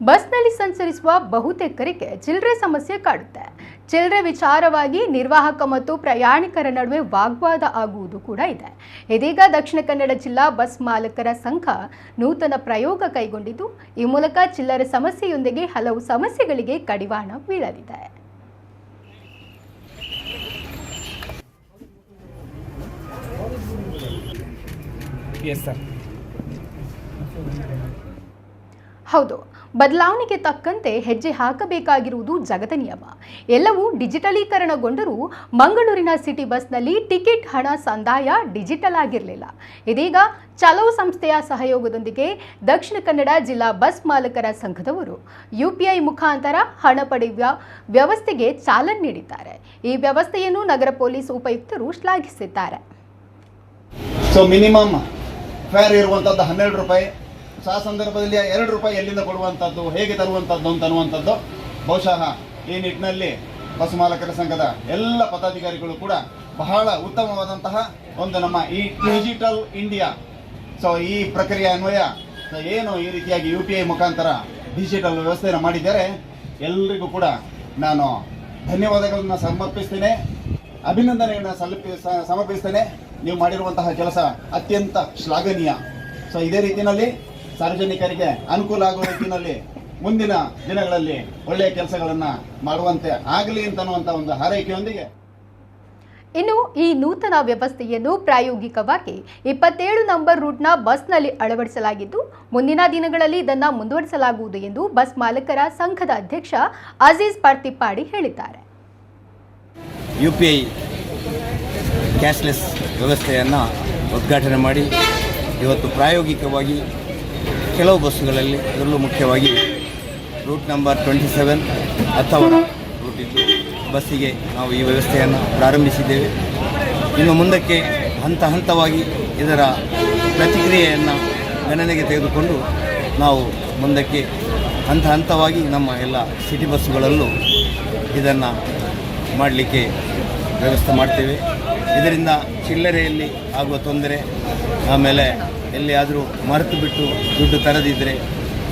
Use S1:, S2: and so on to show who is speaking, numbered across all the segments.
S1: ಬಸ್ನಲ್ಲಿ ಸಂಚರಿಸುವ ಬಹುತೇಕರಿಗೆ ಚಿಲ್ಲರೆ ಸಮಸ್ಯೆ ಕಾಡುತ್ತೆ. ಚಿಲ್ಲರೆ ವಿಚಾರವಾಗಿ ನಿರ್ವಾಹಕ ಮತ್ತು ಪ್ರಯಾಣಿಕರ ನಡುವೆ ವಾಗ್ವಾದ ಆಗುವುದು ಕೂಡ ಇದೆ. ಇದೀಗ ದಕ್ಷಿಣ ಕನ್ನಡ ಜಿಲ್ಲಾ ಬಸ್ ಮಾಲಕರ ಸಂಘ ನೂತನ ಪ್ರಯೋಗ ಕೈಗೊಂಡಿದ್ದು, ಈ ಮೂಲಕ ಚಿಲ್ಲರೆ ಸಮಸ್ಯೆಯೊಂದಿಗೆ ಹಲವು ಸಮಸ್ಯೆಗಳಿಗೆ ಕಡಿವಾಣ ಬೀಳಲಿದೆ. ಹೌದು, ಬದಲಾವಣೆಗೆ ತಕ್ಕಂತೆ ಹೆಜ್ಜೆ ಹಾಕಬೇಕಾಗಿರುವುದು ಜಗದ ನಿಯಮ. ಎಲ್ಲವೂ ಡಿಜಿಟಲೀಕರಣಗೊಂಡರೂ ಮಂಗಳೂರಿನ ಸಿಟಿ ಬಸ್ನಲ್ಲಿ ಟಿಕೆಟ್ ಹಣ ಸಂದಾಯ ಡಿಜಿಟಲ್ ಆಗಿರಲಿಲ್ಲ. ಇದೀಗ ಚಲೋ ಸಂಸ್ಥೆಯ ಸಹಯೋಗದೊಂದಿಗೆ ದಕ್ಷಿಣ ಕನ್ನಡ ಜಿಲ್ಲಾ ಬಸ್ ಮಾಲಕರ ಸಂಘದವರು UPI ಮುಖಾಂತರ ಹಣ ಪಡೆಯುವ ವ್ಯವಸ್ಥೆಗೆ ಚಾಲನೆ ನೀಡಿದ್ದಾರೆ. ಈ ವ್ಯವಸ್ಥೆಯನ್ನು ನಗರ ಪೊಲೀಸ್ ಉಪಯುಕ್ತರು ಶ್ಲಾಘಿಸಿದ್ದಾರೆ.
S2: ಮಿನಿಮಮ್ ಫೇರ್ ಇರುವಂತದ್ದು 12 ರೂಪಾಯಿ. ಆ ಸಂದರ್ಭದಲ್ಲಿ 2 ರೂಪಾಯಿ ಎಲ್ಲಿಂದ ಕೊಡುವಂಥದ್ದು, ಹೇಗೆ ತರುವಂಥದ್ದು ಅಂತ ಅನ್ನುವಂಥದ್ದು ಬಹುಶಃ ಈ ನಿಟ್ಟಿನಲ್ಲಿ ಬಸ್ ಮಾಲಕರ ಸಂಘದ ಎಲ್ಲ ಪದಾಧಿಕಾರಿಗಳು ಕೂಡ ಬಹಳ ಉತ್ತಮವಾದಂತಹ ಒಂದು ನಮ್ಮ ಈ ಡಿಜಿಟಲ್ ಇಂಡಿಯಾ ಈ ಪ್ರಕ್ರಿಯೆ ಅನ್ವಯ ಏನು ಈ ರೀತಿಯಾಗಿ UPI ಮುಖಾಂತರ ಡಿಜಿಟಲ್ ವ್ಯವಸ್ಥೆಯನ್ನು ಮಾಡಿದ್ದಾರೆ, ಎಲ್ಲರಿಗೂ ಕೂಡ ನಾನು ಧನ್ಯವಾದಗಳನ್ನು ಸಮರ್ಪಿಸ್ತೇನೆ, ಅಭಿನಂದನೆಯನ್ನು ಸಮರ್ಪಿಸ್ತೇನೆ. ನೀವು ಮಾಡಿರುವಂತಹ ಕೆಲಸ ಅತ್ಯಂತ ಶ್ಲಾಘನೀಯ. ಇದೇ ರೀತಿಯಲ್ಲಿ ಸಾರ್ವಜನಿಕರಿಗೆ ಅನುಕೂಲ ಆಗುವ ರೀತಿಯಲ್ಲಿ ಮುಂದಿನ ದಿನಗಳಲ್ಲಿ ಒಳ್ಳೆಯ ಕೆಲಸಗಳನ್ನು ಮಾಡುವಂತೆ ಆಗಲಿ ಅಂತನ್ನುವಂಥ ಒಂದು ಹಾರೈಕೆಯೊಂದಿಗೆ
S1: ಇನ್ನು ಈ ನೂತನ ವ್ಯವಸ್ಥೆಯನ್ನು ಪ್ರಾಯೋಗಿಕವಾಗಿ 27 ನಂಬರ್ ರೂಟ್ನ ಬಸ್ನಲ್ಲಿ ಅಳವಡಿಸಲಾಗಿದ್ದು, ಮುಂದಿನ ದಿನಗಳಲ್ಲಿ ಇದನ್ನು ಮುಂದುವರಿಸಲಾಗುವುದು ಎಂದು ಬಸ್ ಮಾಲಕರ ಸಂಘದ ಅಧ್ಯಕ್ಷ ಅಜೀಜ್ ಪರ್ತಿಪಾಡಿ ಹೇಳಿದ್ದಾರೆ.
S3: UPI ಕ್ಯಾಶ್ಲೆಸ್ ವ್ಯವಸ್ಥೆಯನ್ನು ಉದ್ಘಾಟನೆ ಮಾಡಿ ಇವತ್ತು ಪ್ರಾಯೋಗಿಕವಾಗಿ ಕೆಲವು ಬಸ್ಸುಗಳಲ್ಲಿ, ಅದರಲ್ಲೂ ಮುಖ್ಯವಾಗಿ ರೂಟ್ ನಂಬರ್ 27 ಅಥವಾ ರೂಟ್ ಇದ್ದು ಬಸ್ಸಿಗೆ ನಾವು ಈ ವ್ಯವಸ್ಥೆಯನ್ನು ಪ್ರಾರಂಭಿಸಿದ್ದೇವೆ. ಇನ್ನು ಮುಂದಕ್ಕೆ ಹಂತ ಹಂತವಾಗಿ ಇದರ ಪ್ರತಿಕ್ರಿಯೆಯನ್ನು ಗಣನೆಗೆ ತೆಗೆದುಕೊಂಡು ನಾವು ಮುಂದಕ್ಕೆ ಹಂತ ಹಂತವಾಗಿ ನಮ್ಮ ಎಲ್ಲ ಸಿಟಿ ಬಸ್ಸುಗಳಲ್ಲೂ ಇದನ್ನು ಮಾಡಲಿಕ್ಕೆ ವ್ಯವಸ್ಥೆ ಮಾಡ್ತೇವೆ. ಇದರಿಂದ ಚಿಲ್ಲರೆಯಲ್ಲಿ ಆಗುವ ತೊಂದರೆ, ಆಮೇಲೆ ಎಲ್ಲಿಯಾದರೂ ಮರೆತು ಬಿಟ್ಟು ದುಡ್ಡು ತರದಿದ್ದರೆ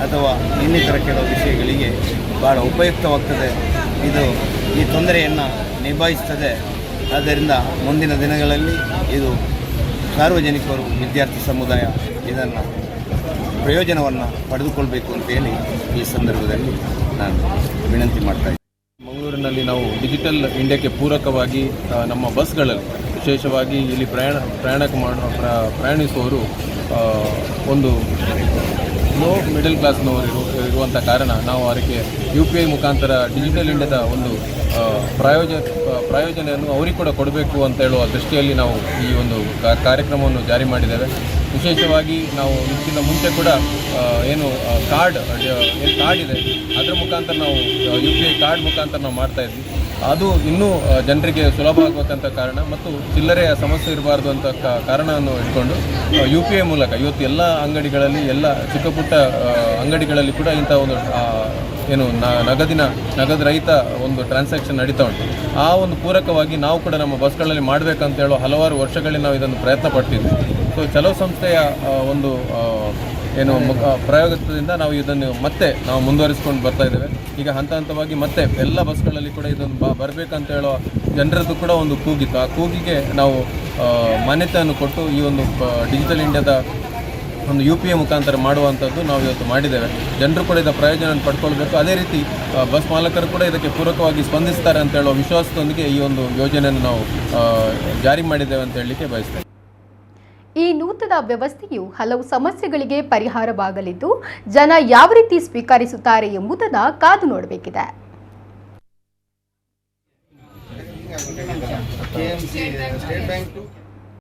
S3: ಅಥವಾ ಇನ್ನಿತರ ಕೆಲವು ವಿಷಯಗಳಿಗೆ ಭಾಳ ಉಪಯುಕ್ತವಾಗ್ತದೆ. ಇದು ಈ ತೊಂದರೆಯನ್ನು ನಿಭಾಯಿಸ್ತದೆ. ಆದ್ದರಿಂದ ಮುಂದಿನ ದಿನಗಳಲ್ಲಿ ಇದು ಸಾರ್ವಜನಿಕರು, ವಿದ್ಯಾರ್ಥಿ ಸಮುದಾಯ ಇದನ್ನು ಪ್ರಯೋಜನವನ್ನು ಪಡೆದುಕೊಳ್ಬೇಕು ಅಂತೇಳಿ ಈ ಸಂದರ್ಭದಲ್ಲಿ ನಾನು ವಿನಂತಿ ಮಾಡ್ತಾ ಇದ್ದೀನಿ.
S4: ಮಂಗಳೂರಿನಲ್ಲಿ ನಾವು ಡಿಜಿಟಲ್ ಇಂಡಿಯಾಕ್ಕೆ ಪೂರಕವಾಗಿ ನಮ್ಮ ಬಸ್ಗಳಲ್ಲಿ ವಿಶೇಷವಾಗಿ ಇಲ್ಲಿ ಪ್ರಯಾಣಿಸುವವರು ಒಂದು ಲೋ ಮಿಡಲ್ ಕ್ಲಾಸ್ನವರು ಇರುವಂಥ ಕಾರಣ ನಾವು ಅವರಿಗೆ UPI ಮುಖಾಂತರ ಡಿಜಿಟಲ್ ಇಂಡಿಯಾದ ಒಂದು ಪ್ರಯೋಜನೆಯನ್ನು ಅವರಿಗೆ ಕೂಡ ಕೊಡಬೇಕು ಅಂತ ಹೇಳುವ ದೃಷ್ಟಿಯಲ್ಲಿ ನಾವು ಈ ಒಂದು ಕಾರ್ಯಕ್ರಮವನ್ನು ಜಾರಿ ಮಾಡಿದ್ದೇವೆ. ವಿಶೇಷವಾಗಿ ನಾವು ಇದಕ್ಕಿಂತ ಮುಂಚೆ ಕೂಡ ಏನು ಕಾರ್ಡ್ ಇದೆ ಅದರ ಮುಖಾಂತರ ನಾವು UPI ಕಾರ್ಡ್ ಮುಖಾಂತರ ನಾವು ಮಾಡ್ತಾಯಿದ್ವಿ. ಅದು ಇನ್ನೂ ಜನರಿಗೆ ಸುಲಭ ಆಗಬೇಕಂತ ಕಾರಣ ಮತ್ತು ಚಿಲ್ಲರೆಯ ಸಮಸ್ಯೆ ಇರಬಾರ್ದು ಅಂತ ಕಾರಣವನ್ನು ಇಟ್ಕೊಂಡು UPI ಮೂಲಕ ಇವತ್ತು ಎಲ್ಲ ಅಂಗಡಿಗಳಲ್ಲಿ, ಎಲ್ಲ ಚಿಕ್ಕ ಪುಟ್ಟ ಅಂಗಡಿಗಳಲ್ಲಿ ಕೂಡ ಇಂಥ ಒಂದು ಏನು ನಗದು ರಹಿತ ಒಂದು ಟ್ರಾನ್ಸಾಕ್ಷನ್ ನಡೀತಾ ಉಂಟು. ಆ ಒಂದು ಪೂರಕವಾಗಿ ನಾವು ಕೂಡ ನಮ್ಮ ಬಸ್ಗಳಲ್ಲಿ ಮಾಡಬೇಕಂತ ಹೇಳೋ ಹಲವಾರು ವರ್ಷಗಳಲ್ಲಿ ನಾವು ಇದನ್ನು ಪ್ರಯತ್ನ ಪಡ್ತಿದ್ವಿ. ಚಲೋ ಸಂಸ್ಥೆಯ ಒಂದು ಏನು ಪ್ರಯೋಗದಿಂದ ನಾವು ಇದನ್ನು ಮತ್ತೆ ನಾವು ಮುಂದುವರಿಸ್ಕೊಂಡು ಬರ್ತಾ ಇದ್ದೇವೆ. ಈಗ ಹಂತ ಹಂತವಾಗಿ ಮತ್ತೆ ಎಲ್ಲ ಬಸ್ಗಳಲ್ಲಿ ಕೂಡ ಇದನ್ನು ಬರಬೇಕಂತ ಹೇಳೋ ಜನರದ್ದು ಕೂಡ ಒಂದು ಕೂಗಿತ್ತು. ಆ ಕೂಗಿಗೆ ನಾವು ಮಾನ್ಯತೆಯನ್ನು ಕೊಟ್ಟು ಈ ಒಂದು ಡಿಜಿಟಲ್ ಇಂಡಿಯಾದ ಒಂದು UPI ಮುಖಾಂತರ ಮಾಡುವಂಥದ್ದು ನಾವು ಇವತ್ತು ಮಾಡಿದ್ದೇವೆ. ಜನರು ಕೂಡ ಇದರ ಪ್ರಯೋಜನ ಪಡ್ಕೊಳ್ಬೇಕು. ಅದೇ ರೀತಿ ಬಸ್ ಮಾಲಕರು ಕೂಡ ಇದಕ್ಕೆ ಪೂರಕವಾಗಿ ಸ್ಪಂದಿಸ್ತಾರೆ ಅಂತ ಹೇಳೋ ವಿಶ್ವಾಸದೊಂದಿಗೆ ಈ ಒಂದು ಯೋಜನೆಯನ್ನು ನಾವು ಜಾರಿ ಮಾಡಿದ್ದೇವೆ ಅಂತ ಹೇಳಲಿಕ್ಕೆ ಬಯಸ್ತೇವೆ.
S1: ಈ ನೂತನ ವ್ಯವಸ್ಥೆಯು ಹಲವು ಸಮಸ್ಯೆಗಳಿಗೆ ಪರಿಹಾರವಾಗಲಿದ್ದು, ಜನ ಯಾವ ರೀತಿ ಸ್ವೀಕರಿಸುತ್ತಾರೆ ಎಂಬುದನ್ನು ಕಾದು ನೋಡಬೇಕಿದೆ.
S2: State bank